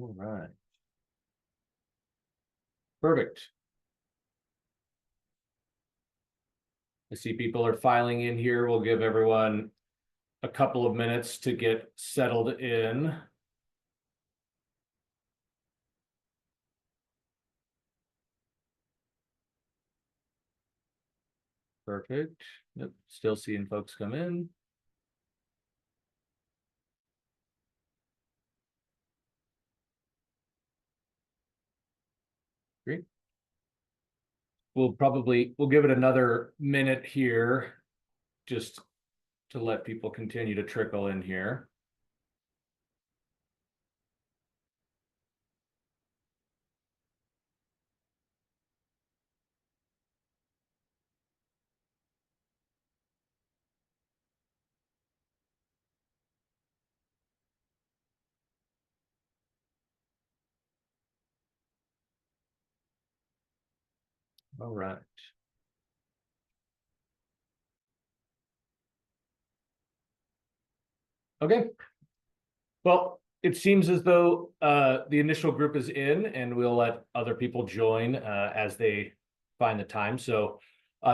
All right. Perfect. I see people are filing in here. We'll give everyone a couple of minutes to get settled in. Perfect. Yep. Still seeing folks come in. Great. We'll give it another minute here just to let people continue to trickle in here. All right. Okay. Well, it seems as though the initial group is in, and we'll let other people join as they find the time. So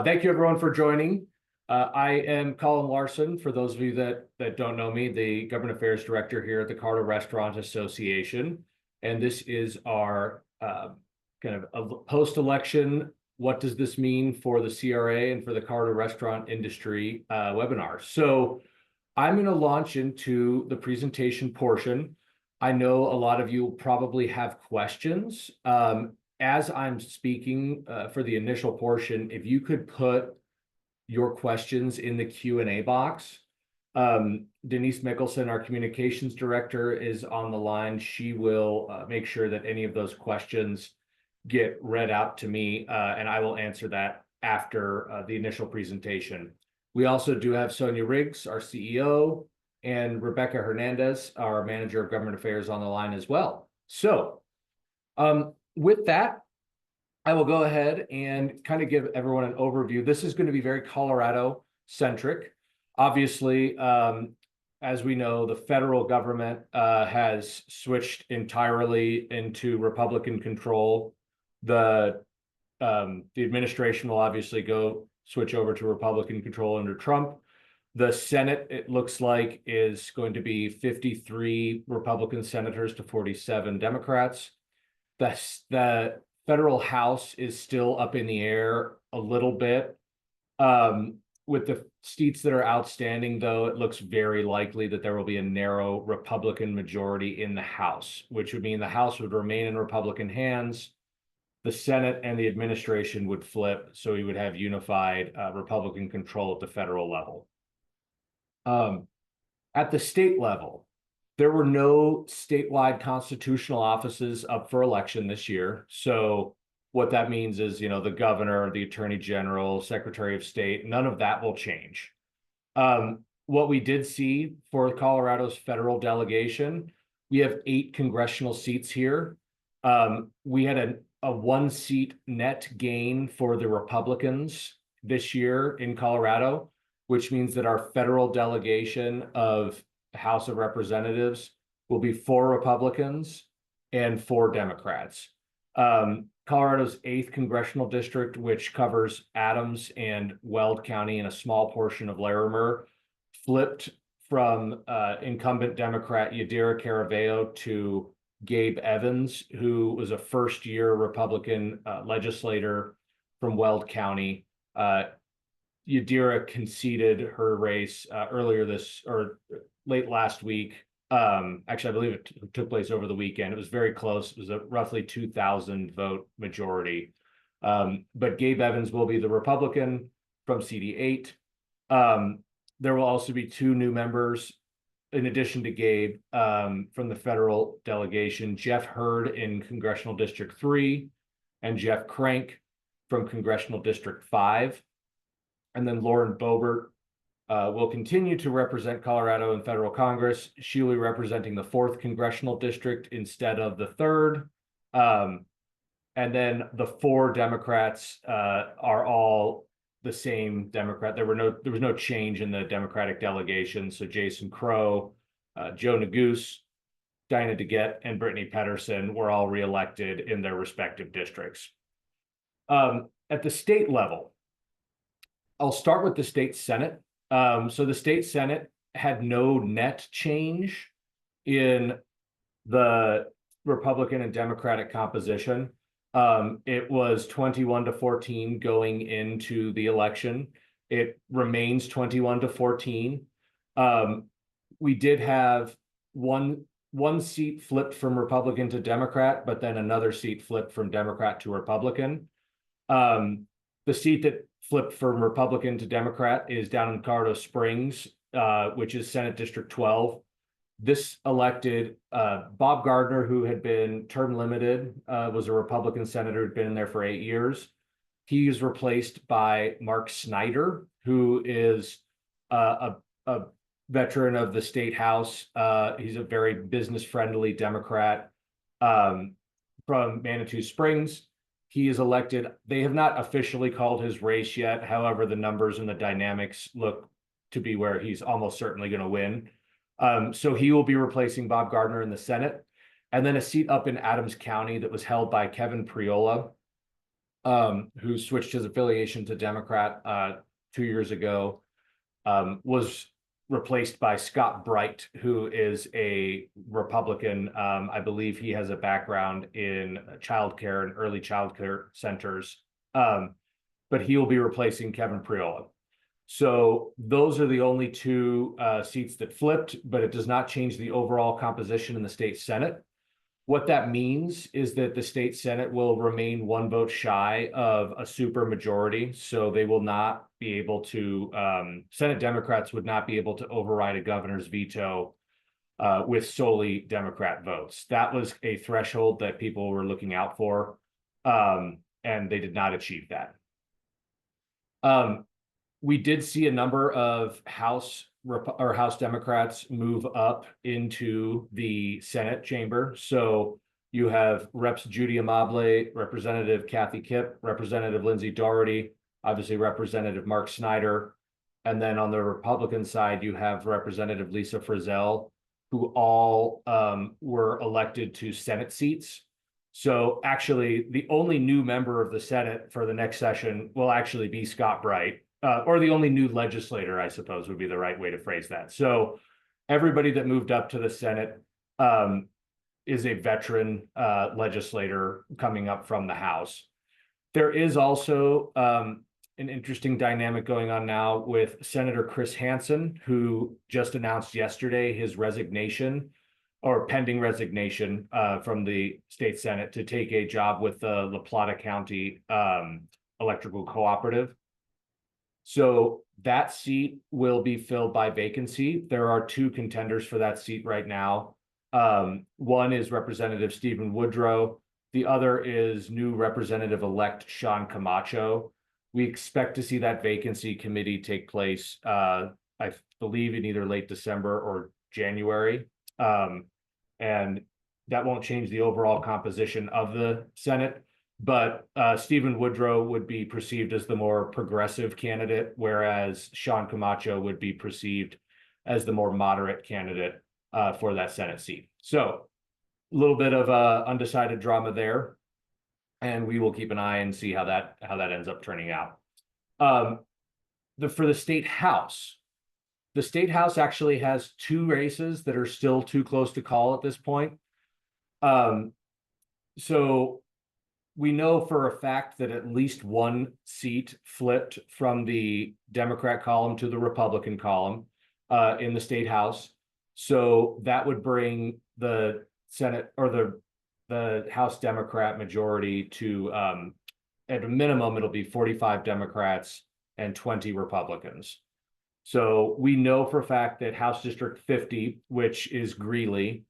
thank you everyone for joining. I am Colin Larson, for those of you that don't know me, the Government Affairs Director here at the Colorado Restaurant Association. And this is our kind of a post-election, what does this mean for the CRA and for the Colorado restaurant industry webinar. So I'm going to launch into the presentation portion. I know a lot of you will probably have questions. As I'm speaking for the initial portion, if you could put your questions in the Q&A box. Denise Mickelson, our communications director, is on the line. She will make sure that any of those questions get read out to me, and I will answer that after the initial presentation. We also do have Sonia Riggs, our CEO, and Rebecca Hernandez, our manager of government affairs, on the line as well. So with that, I will go ahead and kind of give everyone an overview. This is going to be very Colorado centric. Obviously, as we know, the federal government has switched entirely into Republican control. The administration will obviously switch over to Republican control under Trump. The Senate, it looks like, is going to be 53 Republican senators to 47 Democrats. The federal House is still up in the air a little bit. With the seats that are outstanding, though, it looks very likely that there will be a narrow Republican majority in the House, which would mean the House would remain in Republican hands. The Senate and the administration would flip, so we would have unified Republican control at the federal level. At the state level, there were no statewide constitutional offices up for election this year. So what that means is, the governor, the attorney general, secretary of state, none of that will change. What we did see for Colorado's federal delegation, we have 8 congressional seats here. We had a 1-seat net gain for the Republicans this year in Colorado, which means that our federal delegation of the House of Representatives will be 4 Republicans and 4 Democrats. Colorado's 8th congressional district, which covers Adams and Weld County and a small portion of Larimer, flipped from incumbent Democrat Yadira Caraveo to Gabe Evans, who was a first-year Republican legislator from Weld County. Yadira conceded her race late last week. Actually, I believe it took place over the weekend. It was very close. It was a roughly 2,000 vote majority. But Gabe Evans will be the Republican from CD8. There will also be 2 new members in addition to Gabe from the federal delegation: Jeff Hurd in Congressional District 3 and Jeff Crank from Congressional District 5. And then Lauren Boebert will continue to represent Colorado in federal Congress. She will be representing the 4th congressional district instead of the 3rd. And then the 4 Democrats are all the same Democrat. There was no change in the Democratic delegation. So Jason Crow, Joe Neguse, Dinah DeGette and Brittany Pedersen were all reelected in their respective districts. At the state level, I'll start with the state Senate. So the state Senate had no net change in the Republican and Democratic composition. It was 21-14 going into the election. It remains 21-14. We did have one seat flipped from Republican to Democrat, but then another seat flipped from Democrat to Republican. The seat that flipped from Republican to Democrat is down in Colorado Springs, which is Senate District 12. This elected Bob Gardner, who had been term limited, was a Republican senator who'd been in there for 8 years. He is replaced by Mark Snyder, who is a veteran of the state house. He's a very business-friendly Democrat from Manitou Springs. He is elected. They have not officially called his race yet. However, the numbers and the dynamics look to be where he's almost certainly going to win. So he will be replacing Bob Gardner in the Senate. And then a seat up in Adams County that was held by Kevin Priola, who switched his affiliation to Democrat 2 years ago, was replaced by Scott Bright, who is a Republican. I believe he has a background in childcare and early childcare centers, but he will be replacing Kevin Priola. So those are the only two seats that flipped, but it does not change the overall composition in the state Senate. What that means is that the state Senate will remain one vote shy of a super majority. So they will not be able to, Senate Democrats would not be able to override a governor's veto with solely Democrat votes. That was a threshold that people were looking out for, and they did not achieve that. We did see a number of House Democrats move up into the Senate chamber. So you have Reps Judy Amable, Representative Kathy Kipp, Representative Lindsay Doherty, obviously Representative Mark Snyder. And then on the Republican side, you have Representative Lisa Frizzell, who all were elected to Senate seats. So actually, the only new member of the Senate for the next session will actually be Scott Bright. Or the only new legislator, I suppose, would be the right way to phrase that. So everybody that moved up to the Senate is a veteran legislator coming up from the House. There is also an interesting dynamic going on now with Senator Chris Hansen, who just announced yesterday his resignation or pending resignation from the state Senate to take a job with the La Plata County Electrical Cooperative. So that seat will be filled by vacancy. There are two contenders for that seat right now. One is Representative Stephen Woodrow. The other is new Representative-elect Sean Camacho. We expect to see that vacancy committee take place, I believe, in either late December or January. And that won't change the overall composition of the Senate. But Stephen Woodrow would be perceived as the more progressive candidate, whereas Sean Camacho would be perceived as the more moderate candidate for that Senate seat. So a little bit of undecided drama there, and we will keep an eye and see how that ends up turning out. For the state house actually has two races that are still too close to call at this point. So we know for a fact that at least one seat flipped from the Democrat column to the Republican column in the state house. So that would bring the Senate or the House Democrat majority to, at a minimum, it'll be 45 Democrats and 20 Republicans. So we know for a fact that House District 50, which is Greeley,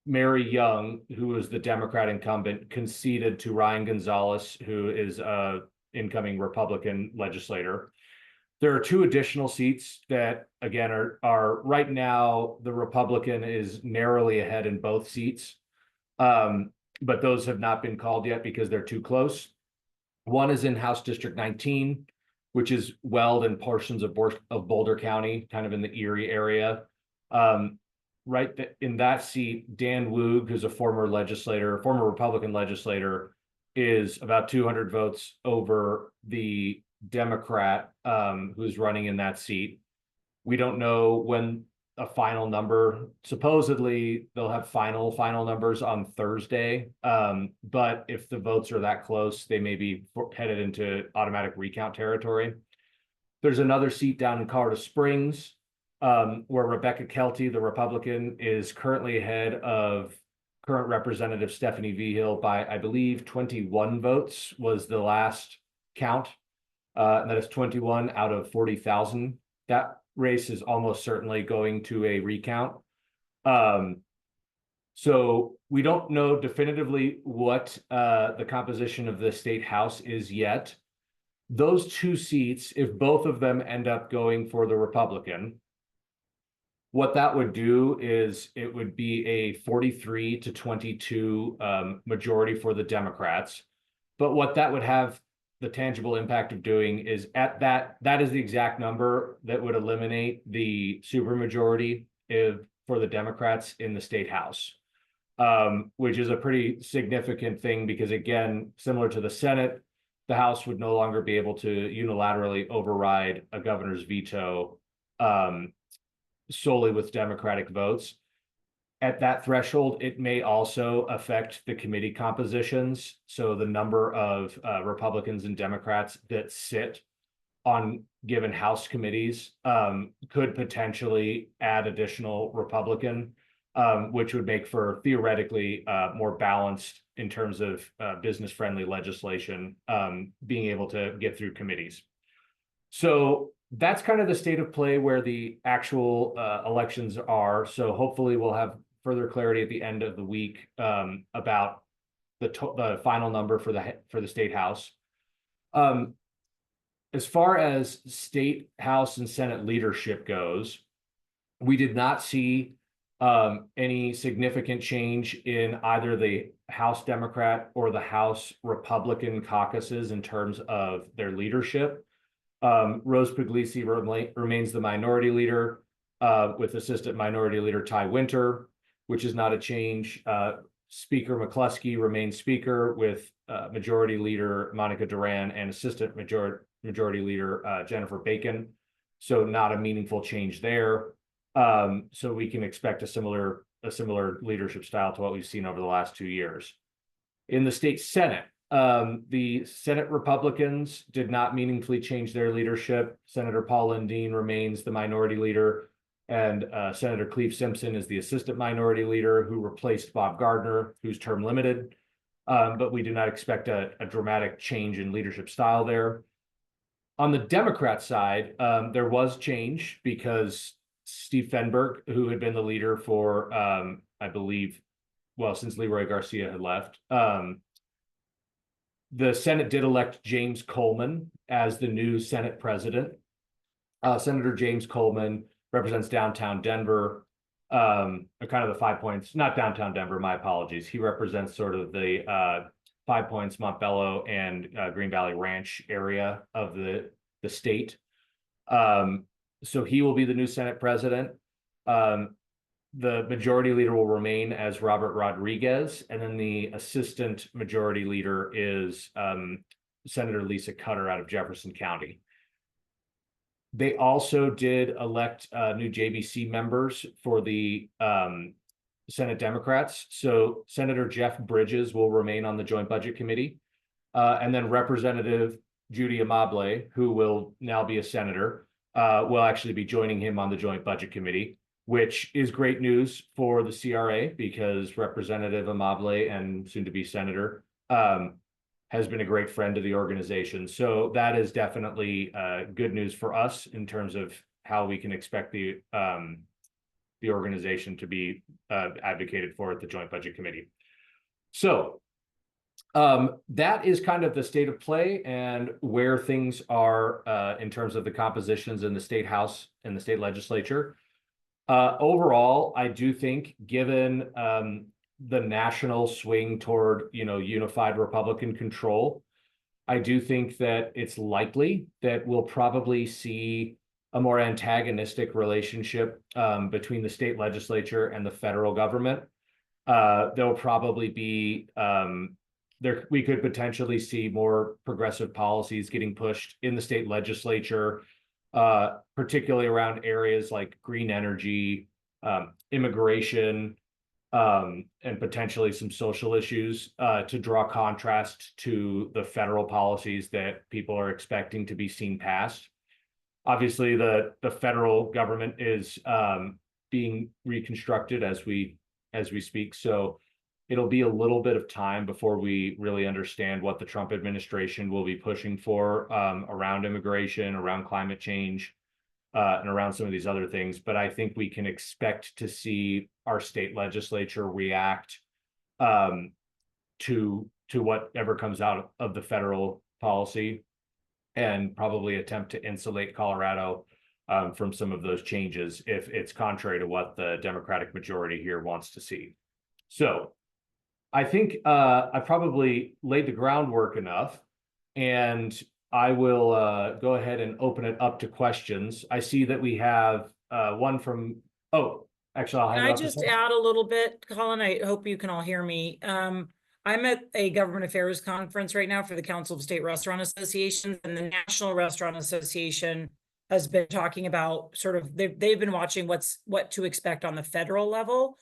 Mary Young, who was the Democrat incumbent, conceded to Ryan Gonzalez, who is an incoming Republican legislator. There are two additional seats that, again, are right now, the Republican is narrowly ahead in both seats, but those have not been called yet because they're too close. One is in House District 19, which is Weld and portions of Boulder County, kind of in the Erie area. in that seat, Dan Woog, who's a former Republican legislator, is about 200 votes over the Democrat who's running in that seat. We don't know when a final number. Supposedly they'll have final numbers on Thursday. But if the votes are that close, they may be headed into automatic recount territory. There's another seat down in Colorado Springs where Rebecca Kelty, the Republican, is currently ahead of current Representative Stephanie Vigil by, I believe, 21 votes was the last count. And that is 21 out of 40,000. That race is almost certainly going to a recount. So we don't know definitively what the composition of the state house is yet. Those two seats, if both of them end up going for the Republican, what that would do is it would be a 43-22 majority for the Democrats. But what that would have the tangible impact of doing is that is the exact number that would eliminate the supermajority for the Democrats in the state house, which is a pretty significant thing because, again, similar to the Senate, the House would no longer be able to unilaterally override a governor's veto solely with Democratic votes. At that threshold, it may also affect the committee compositions. So the number of Republicans and Democrats that sit on given House committees could potentially add additional Republican, which would make for theoretically more balanced in terms of business-friendly legislation being able to get through committees. So that's kind of the state of play where the actual elections are. So hopefully we'll have further clarity at the end of the week about the final number for the state house. As far as state house and Senate leadership goes, we did not see any significant change in either the House Democrat or the House Republican caucuses in terms of their leadership. Rose Puglisi remains the minority leader with Assistant Minority Leader Ty Winter, which is not a change. Speaker McCluskey remains Speaker with Majority Leader Monica Duran and Assistant Majority Leader Jennifer Bacon. So not a meaningful change there. So we can expect a similar leadership style to what we've seen over the last 2 years. In the state Senate, the Senate Republicans did not meaningfully change their leadership. Senator Paul Lundeen remains the minority leader, and Senator Cleve Simpson is the assistant minority leader who replaced Bob Gardner, who's term limited. But we do not expect a dramatic change in leadership style there. On the Democrat side, there was change because Steve Fenberg, who had been the leader for, I believe, since Leroy Garcia had left, the Senate did elect James Coleman as the new Senate president. Senator James Coleman represents downtown Denver, kind of the 5 Points, not downtown Denver, my apologies. He represents sort of the 5 Points, Montbello, and Green Valley Ranch area of the state. So he will be the new Senate president. The majority leader will remain as Robert Rodriguez, and then the assistant majority leader is Senator Lisa Cutter out of Jefferson County. They also did elect new JBC members for the Senate Democrats. So Senator Jeff Bridges will remain on the Joint Budget Committee. And then Representative Judy Amable, who will now be a senator, will actually be joining him on the Joint Budget Committee, which is great news for the CRA because Representative Amable and soon-to-be Senator has been a great friend to the organization. So that is definitely good news for us in terms of how we can expect the organization to be advocated for at the Joint Budget Committee. So that is kind of the state of play and where things are in terms of the compositions in the state house and the state legislature. Overall, I do think, given the national swing toward unified Republican control, I do think that it's likely that we'll probably see a more antagonistic relationship between the state legislature and the federal government. There'll probably be there we could potentially see more progressive policies getting pushed in the state legislature, particularly around areas like green energy, immigration, and potentially some social issues, to draw contrast to the federal policies that people are expecting to be seen passed. Obviously, the federal government is being reconstructed as we speak, so it'll be a little bit of time before we really understand what the Trump administration will be pushing for around immigration, around climate change, and around some of these other things. But I think we can expect to see our state legislature react to whatever comes out of the federal policy, and probably attempt to insulate Colorado from some of those changes if it's contrary to what the Democratic majority here wants to see. So I think I probably laid the groundwork enough, and I will go ahead and open it up to questions. I see that we have one from, oh, actually, I'll hand Can it I off to just someone. add a little bit, Colin? I hope you can all hear me. I'm at a government affairs conference right now for the Council of State Restaurant Associations, and the National Restaurant Association has been talking about sort of, they've been watching what to expect on the federal level.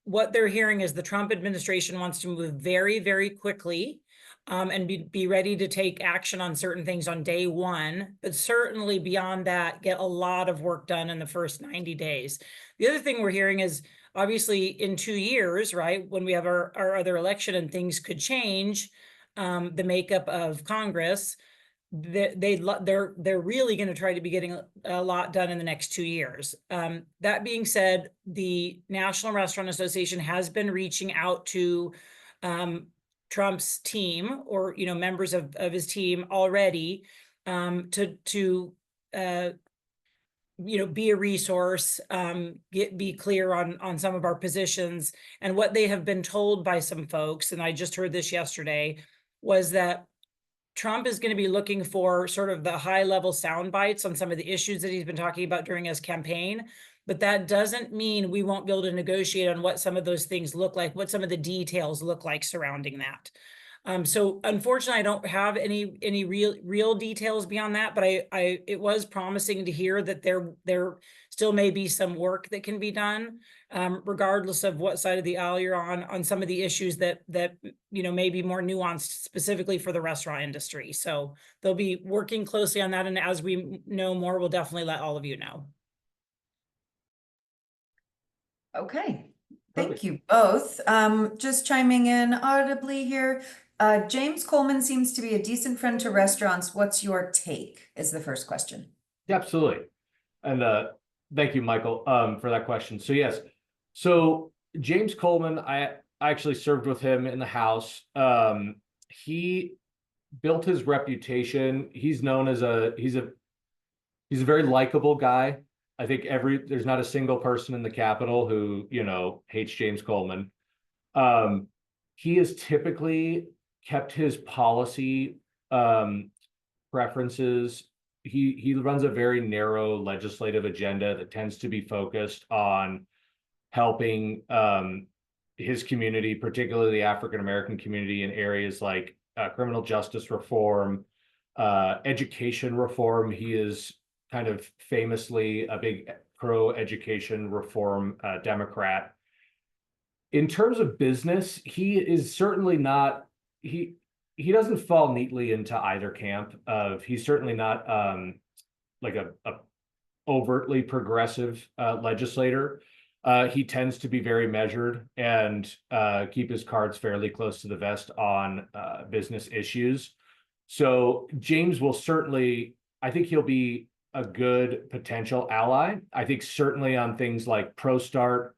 What they're hearing is the Trump administration wants to move very, very quickly, and be ready to take action on certain things on day one, but certainly beyond that, get a lot of work done in the first 90 days. The other thing we're hearing is, obviously in 2 years, right, when we have our other election and things could change, the makeup of Congress, they're really going to try to be getting a lot done in the next 2 years. That being said, the National Restaurant Association has been reaching out to Trump's team, or members of his team already, to be a resource, be clear on some of our positions. And what they have been told by some folks, and I just heard this yesterday, was that Trump is going to be looking for sort of the high level sound bites on some of the issues that he's been talking about during his campaign. But that doesn't mean we won't be able to negotiate on what some of those things look like, what some of the details look like surrounding that. So unfortunately, I don't have any real details beyond that, but it was promising to hear that there still may be some work that can be done, regardless of what side of the aisle you're on some of the issues that may be more nuanced specifically for the restaurant industry. So they'll be working closely on that, and as we know more, we'll definitely let all of you know. Okay. Perfect. Thank you both. Just chiming in audibly here. James Coleman seems to be a decent friend to restaurants. What's your take, is the first question. Yeah, absolutely. And thank you, Michael, for that question. So yes, so James Coleman, I actually served with him in the House. He built his reputation. He's known as he's a very likable guy. I think there's not a single person in the Capitol who hates James Coleman. He has typically kept his policy preferences. He runs a very narrow legislative agenda that tends to be focused on helping his community, particularly the African American community, in areas like criminal justice reform, education reform. He is kind of famously a big pro-education reform Democrat. In terms of business, he is certainly not, he doesn't fall neatly into either camp. He's certainly not like a overtly progressive legislator. He tends to be very measured and keep his cards fairly close to the vest on business issues. So James will certainly, I think he'll be a good potential ally. I think certainly on things like ProStart,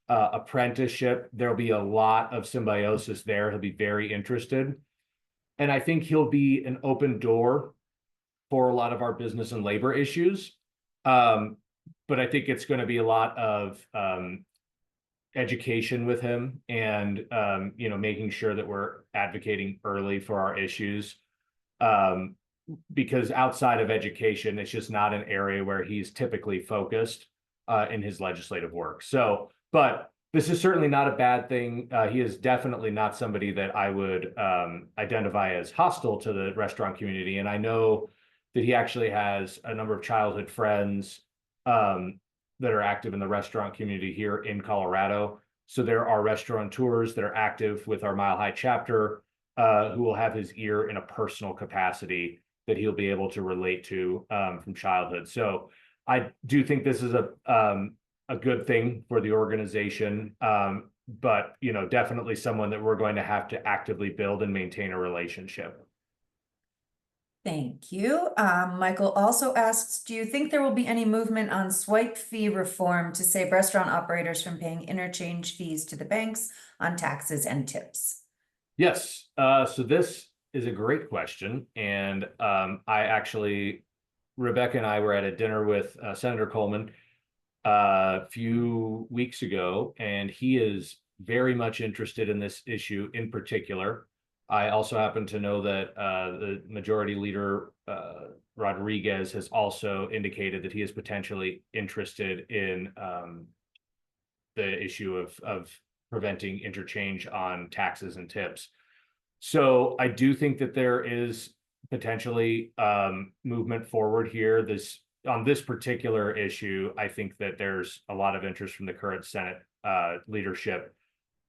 apprenticeship, there'll be a lot of symbiosis there. He'll be very interested. And I think he'll be an open door for a lot of our business and labor issues. But I think it's going to be a lot of education with him, and making sure that we're advocating early for our issues. because outside of education, it's just not an area where he's typically focused in his legislative work. So, but this is certainly not a bad thing. He is definitely not somebody that I would identify as hostile to the restaurant community. And I know that he actually has a number of childhood friends that are active in the restaurant community here in Colorado. So there are restaurateurs that are active with our Mile High chapter who will have his ear in a personal capacity that he'll be able to relate to from childhood. So I do think this is a good thing for the organization, but you know, definitely someone that we're going to have to actively build and maintain a relationship. Thank you. Michael also asks, do you think there will be any movement on swipe fee reform to save restaurant operators from paying interchange fees to the banks on taxes and tips? Yes, so this is a great question. And Rebecca and I were at a dinner with Senator Coleman a few weeks ago, and he is very much interested in this issue in particular. I also happen to know that the majority leader, Rodriguez, has also indicated that he is potentially interested in the issue of preventing interchange on taxes and tips. So I do think that there is potentially movement forward here. On this particular issue, I think that there's a lot of interest from the current Senate leadership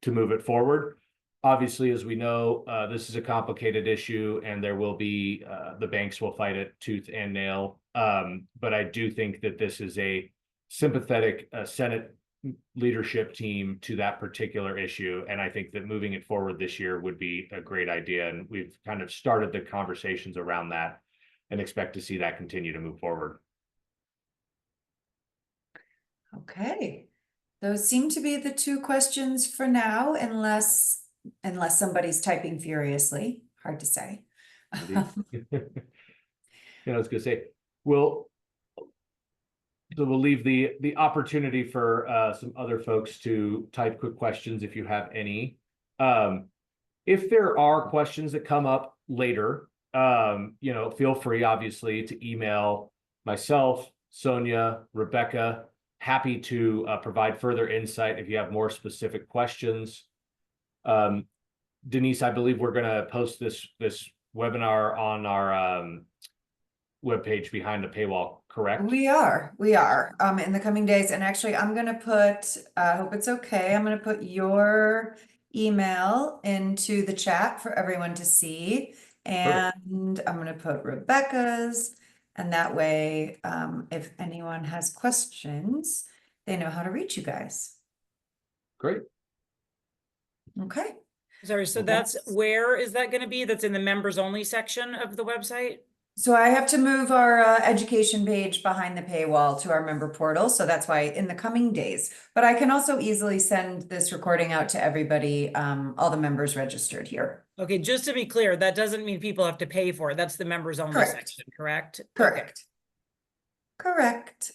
to move it forward. Obviously, as we know, this is a complicated issue, and there will be the banks will fight it tooth and nail. But I do think that this is a sympathetic Senate leadership team to that particular issue, and I think that moving it forward this year would be a great idea. And we've kind of started the conversations around that, and expect to see that continue to move forward. Okay, those seem to be the two questions for now, unless somebody's typing furiously. Hard to say. You know, I was gonna say, we'll leave the opportunity for some other folks to type quick questions if you have any. If there are questions that come up later, you know, feel free obviously to email myself, Sonia, Rebecca. Happy to provide further insight if you have more specific questions. Denise, I believe we're going to post this webinar on our webpage behind the paywall, correct? We are in the coming days. And actually, I'm going to put, I hope it's okay, I'm going to put your email into the chat for everyone to see. And I'm going to put Rebecca's. And that way, if anyone has questions, they know how to reach you guys. Great. Okay. Sorry, so that's, where is that going to be? That's in the members only section of the website? So I have to move our education page behind the paywall to our member portal. So that's why in the coming days, but I can also easily send this recording out to everybody, all the members registered here. Okay, just to be clear, that doesn't mean people have to pay for it. That's the members only section, correct? Correct. Okay. Correct.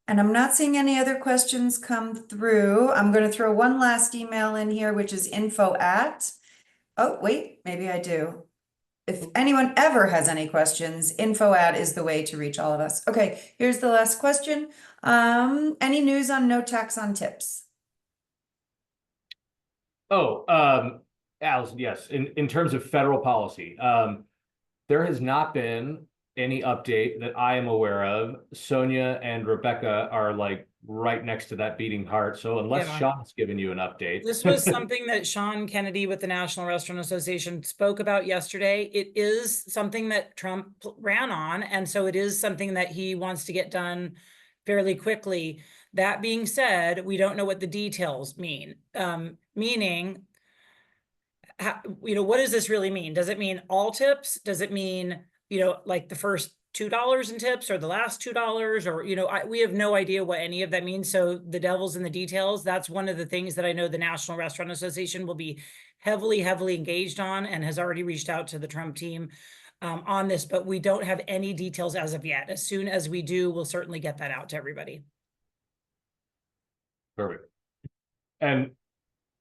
And I'm not seeing any other questions come through. I'm going to throw one last email in here, which is info@. Oh, wait, maybe I do. If anyone ever has any questions, info@ is the way to reach all of us. Okay, here's the last question. Any news on no tax on tips? Oh, Allison, yes. In terms of federal policy, there has not been any update that I am aware of. Sonia and Rebecca are like right next to that beating heart. So unless Sean's given you an update. This was something that Sean Kennedy with the National Restaurant Association spoke about yesterday. It is something that Trump ran on, and so it is something that he wants to get done fairly quickly. That being said, we don't know what the details mean. Meaning, you know, what does this really mean? Does it mean all tips? Does it mean, you know, like the first $2 in tips or the last $2, or, you know, we have no idea what any of that means. So the devil's in the details. That's one of the things that I know the National Restaurant Association will be heavily engaged on, and has already reached out to the Trump team on this, but we don't have any details as of yet. As soon as we do, we'll certainly get that out to everybody. Perfect. And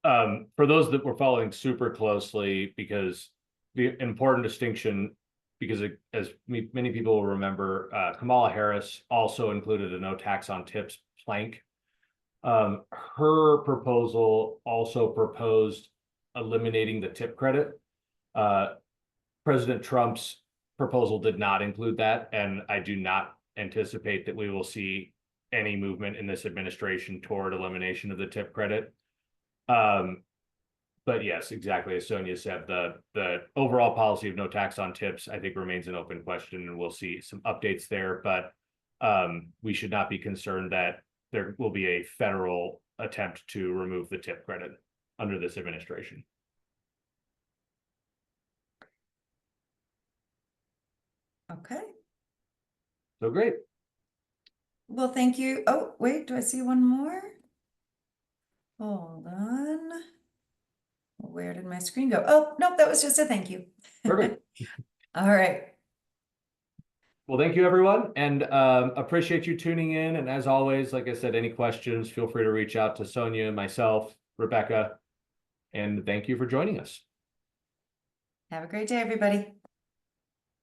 for those that were following super closely, because the important distinction because as many people will remember, Kamala Harris also included a no tax on tips plank. Her proposal also proposed eliminating the tip credit. President Trump's proposal did not include that, and I do not anticipate that we will see any movement in this administration toward elimination of the tip credit. But yes, exactly as Sonia said, the overall policy of no tax on tips, I think, remains an open question, and we'll see some updates there. But we should not be concerned that there will be a federal attempt to remove the tip credit under this administration. Okay. So great. Well, thank you. Oh, wait, do I see one more? Hold on. Where did my screen go? Oh, nope, that was just a thank you. Perfect. All right. Well, thank you, everyone, and appreciate you tuning in. And as always, like I said, any questions, feel free to reach out to Sonia, myself, Rebecca, and thank you for joining us. Have a great day, everybody.